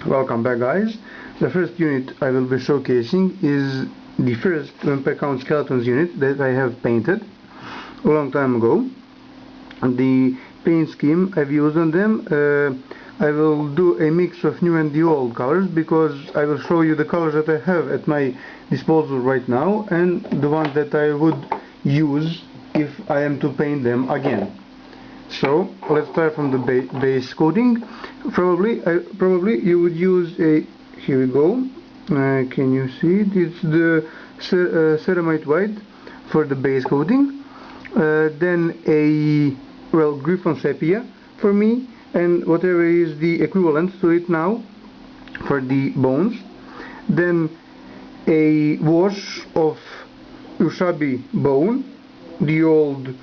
Welcome back, guys. The first unit I will be showcasing is the first per count skeletons unit that I have painted a long time ago. The paint scheme I've used on them, I will do a mix of new and the old colors, because I will show you the colors that I have at my disposal right now and the ones that I would use if I am to paint them again. So let's start from the base coating. Probably you would use a, here we go, can you see it? It's the ceramite white for the base coating, then a, well, Griffon sepia for me, and whatever is the equivalent to it now for the bones, then a wash of Ushabi bone, the old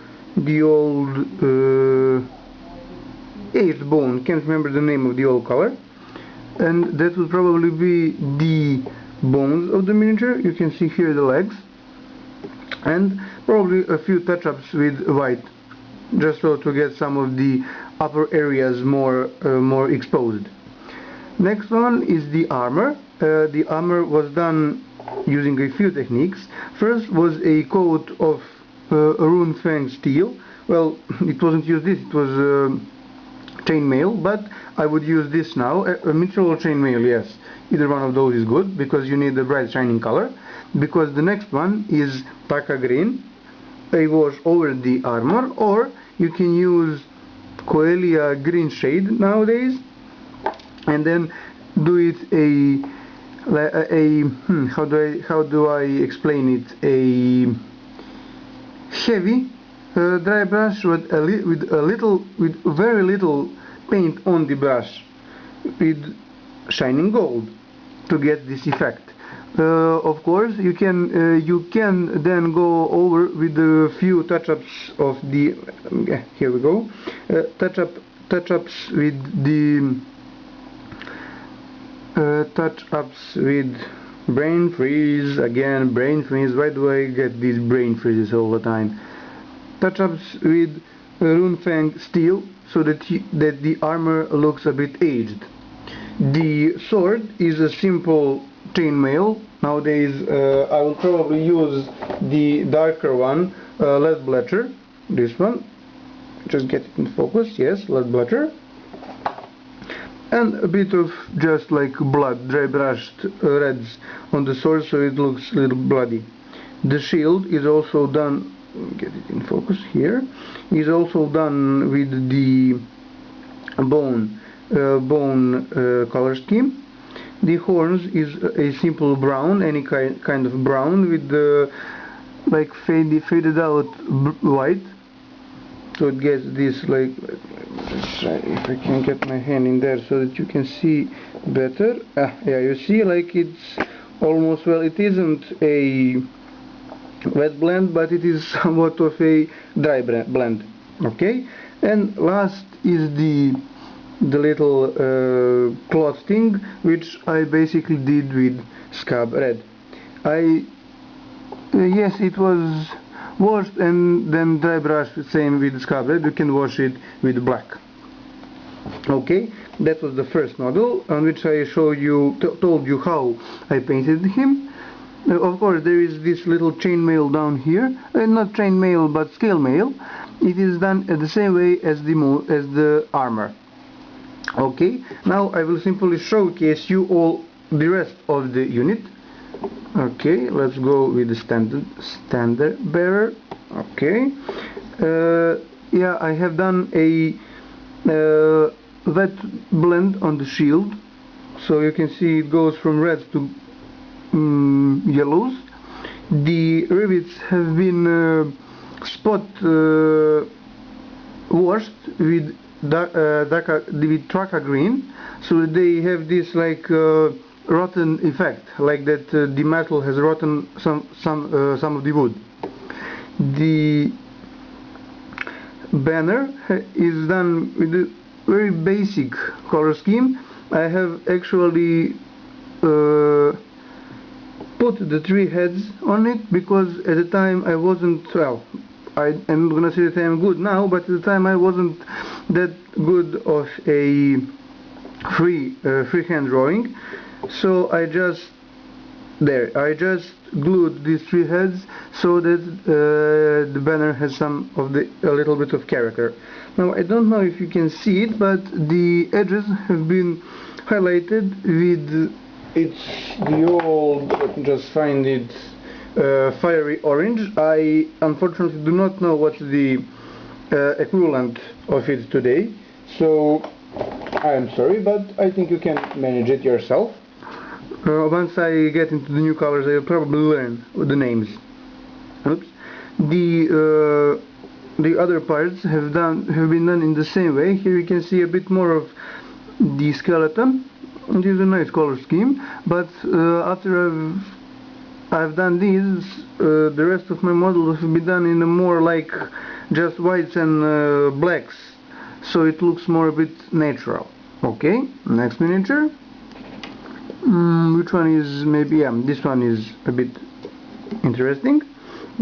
aged bone, can't remember the name of the old color, and that would probably be the bones of the miniature. You can see here the legs, and probably a few touch-ups with white, just so to get some of the upper areas more exposed. Next one is the armor. The armor was done using a few techniques. First was a coat of rune fang steel. Well, it wasn't used this, it was chainmail, but I would use this now. A mithril chainmail, yes, either one of those is good, because you need a bright shining color. Because the next one is Taka green, a wash over the armor, or you can use Coelia green shade nowadays, and then do it how do I explain it, a heavy dry brush with very little paint on the brush, with shining gold, to get this effect. Of course, you can then go over with a few touch-ups of the here we go, touch-ups with the touch-ups with brain freeze. Again, brain freeze. Why do I get these brain freezes all the time? Touch-ups with rune fang steel, so that the armor looks a bit aged. The sword is a simple chainmail. Nowadays I will probably use the darker one, lead bletcher. This one, just get it in focus. Yes, lead bletcher. And a bit of just like blood, dry brushed reds on the sword, so it looks a little bloody. The shield is also done, get it in focus here, is also done with the bone color scheme. The horns is a simple brown, any kind of brown, with the like faded out white, so it gets this, like, let's try if I can get my hand in there so that you can see better. Yeah, you see, like, it's almost, well, it isn't a wet blend, but it is somewhat of a dry blend. Okay, and last is the little cloth thing, which I basically did with scab red. Yes, it was washed and then dry brushed, same with scab red. You can wash it with black. Okay, that was the first model on which I told you how I painted him. Of course, there is this little chainmail down here, not chainmail but scale mail. It is done the same way as the armor. Okay, now I will simply showcase you all the rest of the unit. Okay, let's go with the standard bearer. Okay, yeah, I have done a wet blend on the shield, so you can see it goes from reds to yellows. The rivets have been spot washed with Traka green, so they have this like rotten effect, like that the metal has rotten some of the wood. The banner is done with a very basic color scheme. I have actually put the 3 heads on it, because at the time I wasn't, well, I am gonna say that I am good now, but at the time I wasn't that good of a freehand drawing. So I just glued these three heads so that the banner has a little bit of character. Now I don't know if you can see it, but the edges have been highlighted with the old, let me just find it, fiery orange. I unfortunately do not know what's the equivalent of it today, so I am sorry, but I think you can manage it yourself. Once I get into the new colors, I will probably learn the names. Oops. The other parts have been done in the same way. Here you can see a bit more of the skeleton. It is a nice color scheme, but after I've done these, the rest of my models have been done in a more like just whites and blacks, so it looks more a bit natural. Okay, next miniature. Which one is maybe, yeah, this one is a bit interesting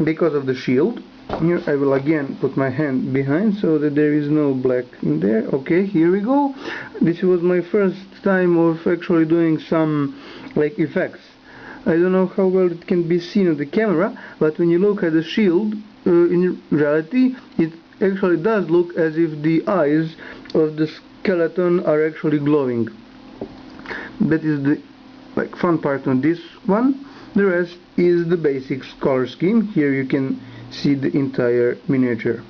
because of the shield. Here I will again put my hand behind so that there is no black in there. Okay, here we go. This was my first time of actually doing some like effects. I don't know how well it can be seen on the camera, but when you look at the shield, in reality it actually does look as if the eyes of the skeleton are actually glowing. That is the fun part on this one. The rest is the basic color scheme. Here you can see the entire miniature.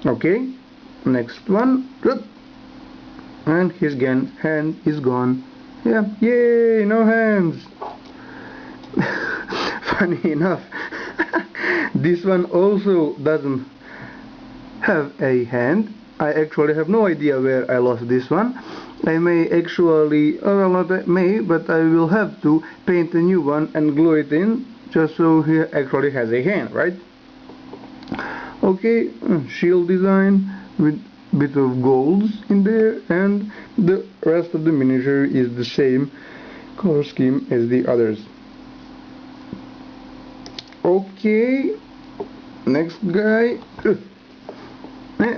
Okay, next one. And his hand is gone. Yeah, yay, no hands. Funny enough, this one also doesn't have a hand. I actually have no idea where I lost this one. I may actually, well, not may, but I will have to paint a new one and glue it in, just so he actually has a hand, right? Okay, shield design with bit of golds in there, and the rest of the miniature is the same color scheme as the others. Okay, next guy.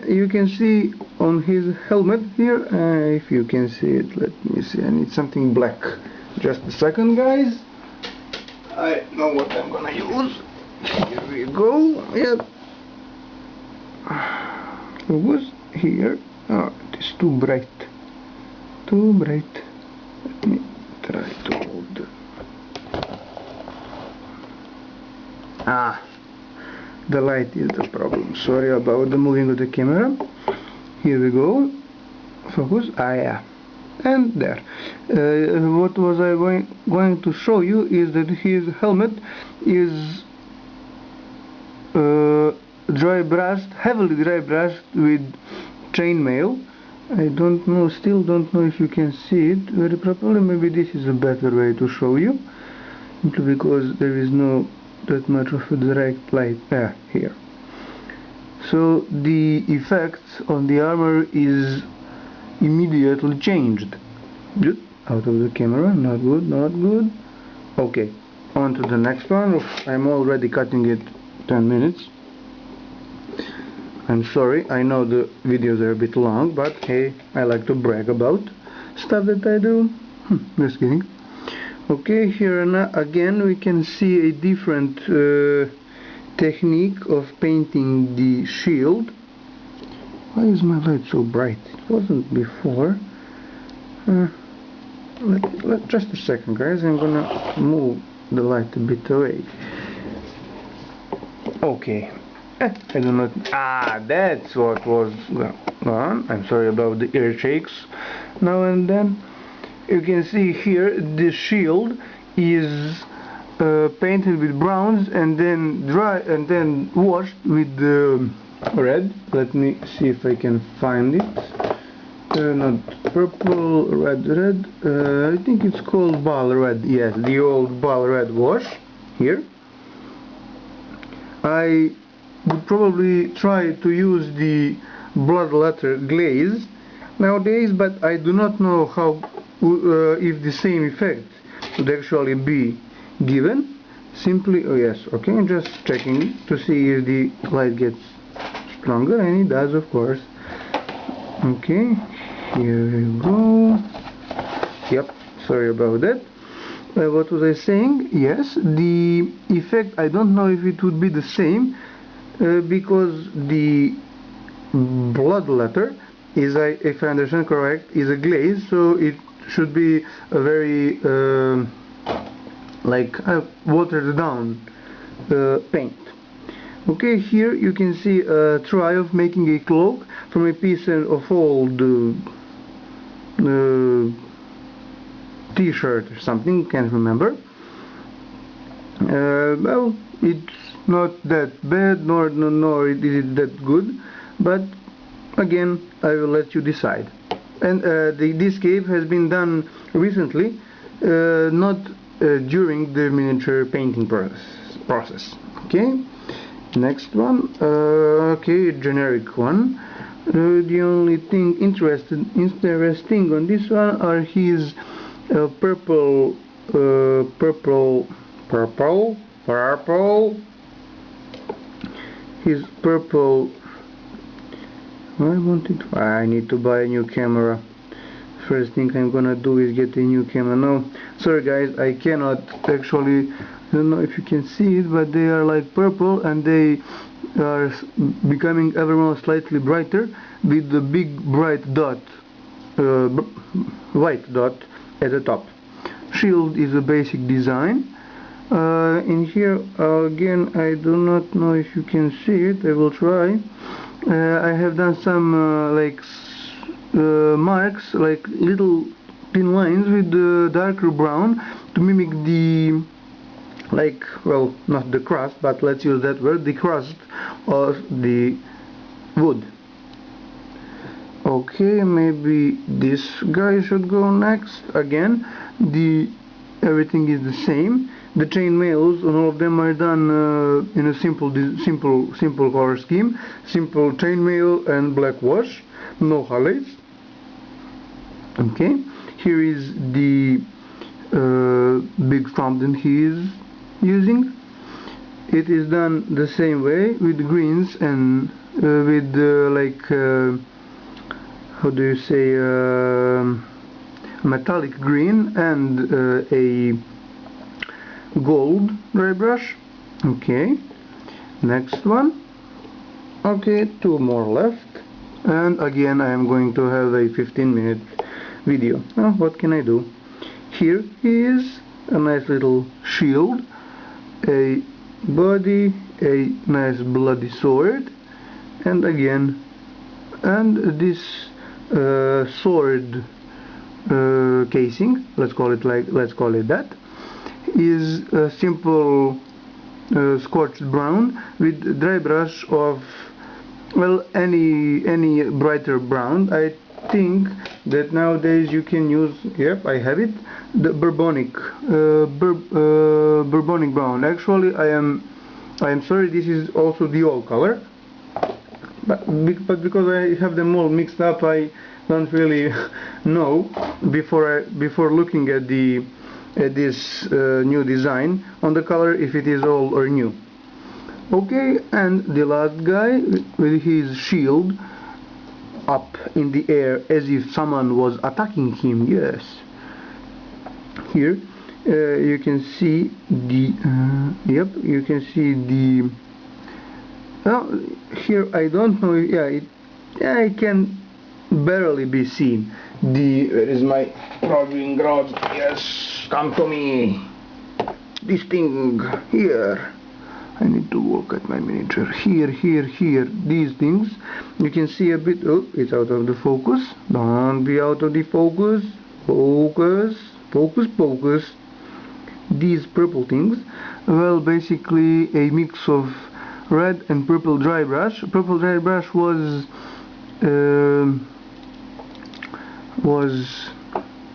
You can see on his helmet here, if you can see it, let me see, I need something black. Just a second, guys. I know what I'm gonna use. Here we go. Yep. Focus here. Oh, it is too bright. Too bright. Let me try to hold. The light is the problem. Sorry about the moving of the camera. Here we go. Focus. Yeah. And there. What was I going to show you is that his helmet is heavily dry brushed with chainmail. I don't know, still don't know if you can see it very properly. Maybe this is a better way to show you, simply because there is no that much of a direct light here. So the effect on the armor is immediately changed. Good. Out of the camera. Not good, not good. Okay, on to the next one. I'm already cutting it 10 minutes. I'm sorry, I know the videos are a bit long, but hey, I like to brag about stuff that I do. Just kidding. Okay, here again we can see a different technique of painting the shield. Why is my light so bright? It wasn't before. Just a second, guys. I'm gonna move the light a bit away. Okay. I don't know. That's what was going on. I'm sorry about the ear shakes now and then. You can see here the shield is painted with browns and then washed with red. Let me see if I can find it. Not purple, red. I think it's called ball red. Yes, the old ball red wash here. I would probably try to use the blood letter glaze nowadays, but I do not know how if the same effect would actually be given. Simply, oh yes, okay, I'm just checking to see if the light gets stronger, and it does, of course. Okay, here we go. Yep, sorry about that. What was I saying? Yes, the effect, I don't know if it would be the same, because the blood letter is, if I understand correct, is a glaze, so it should be a very like watered down paint. Okay, here you can see a try of making a cloak from a piece of old t-shirt or something, can't remember. Well, it's not that bad, nor is it that good, but again, I will let you decide. And this cave has been done recently, not during the miniature painting process. Okay, next one. Okay, generic one. The only thing interesting on this one are his purple, his purple. I need to buy a new camera. First thing I'm gonna do is get a new camera. No, sorry guys, I cannot actually. I don't know if you can see it, but they are like purple, and they are becoming ever more slightly brighter with the big bright dot, white dot at the top. Shield is a basic design. In here again, I do not know if you can see it. I will try. I have done some marks, like little thin lines with darker brown to mimic the, well, not the crust, but let's use that word, the crust of the wood. Okay, maybe this guy should go next. Again, everything is the same. The chainmails on all of them are done in a simple color scheme. Simple chainmail and black wash, no highlights. Okay, here is the big fountain he is using. It is done the same way with greens and with how do you say, metallic green and a gold dry brush. Okay, next one. Okay, two more left, and again I am going to have a 15-minute video. Well, what can I do? Here is a nice little shield, a body, a nice bloody sword, and again, and this sword casing, let's call it that, is a simple scorched brown with dry brush of, well, any brighter brown. I think that nowadays you can use, yep, I have it, the bourbonic brown. Actually, I am sorry, this is also the old color, but because I have them all mixed up, I don't really know before looking at this new design on the color if it is old or new. Okay, and the last guy with his shield up in the air as if someone was attacking him. Yes, here you can see the yep, you can see the, well, here I don't know, yeah, it can barely be seen. Where is my probing rod? Yes, come to me. This thing here. I need to look at my miniature. Here. These things. You can see a bit. Oh, it's out of the focus. Don't be out of the focus. Focus. These purple things. Well, basically a mix of red and purple dry brush. Purple dry brush was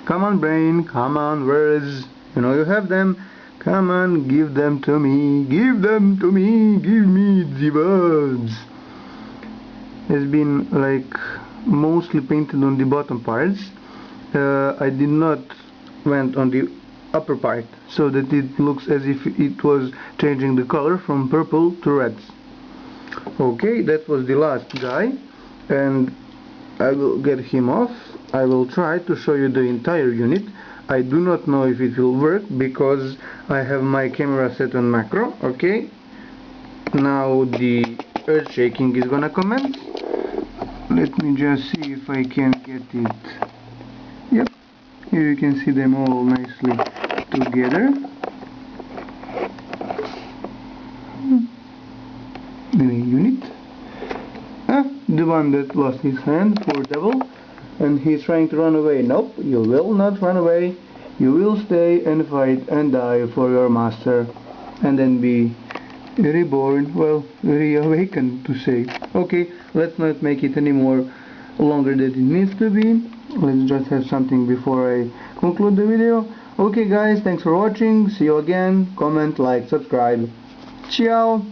come on brain, come on words, you know you have them, come on, give them to me, give me the words. Has been like mostly painted on the bottom parts. I did not went on the upper part so that it looks as if it was changing the color from purple to reds. Okay, that was the last guy, and I will get him off I will try to show you the entire unit. I do not know if it will work because I have my camera set on macro. Okay, now the earth shaking is gonna commence. Let me just see if I can get it. Yep, here you can see them all nicely together. The unit. The one that lost his hand, poor devil, and he's trying to run away. Nope, you will not run away. You will stay and fight and die for your master, and then be reborn, well, reawakened to say. Okay, let's not make it any more longer than it needs to be. Let's just have something before I conclude the video. Okay guys, thanks for watching. See you again. Comment, like, subscribe. Ciao.